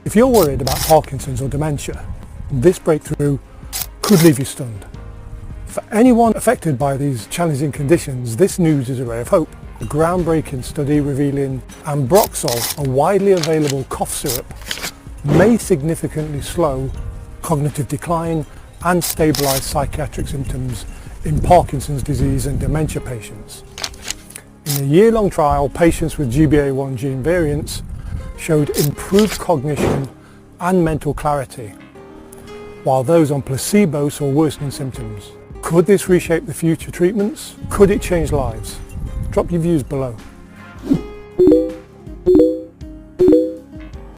If you're worried about Parkinson's or dementia, this breakthrough could leave you stunned. For anyone affected by these challenging conditions, this news is a ray of hope. A groundbreaking study revealing ambroxol, a widely available cough syrup, may significantly slow cognitive decline and stabilise psychiatric symptoms in Parkinson's disease and dementia patients. In a year-long trial, patients with GBA1 gene variants showed improved cognition and mental clarity, while those on placebo saw worsening symptoms. Could this reshape the future treatments? Could it change lives? Drop your views below.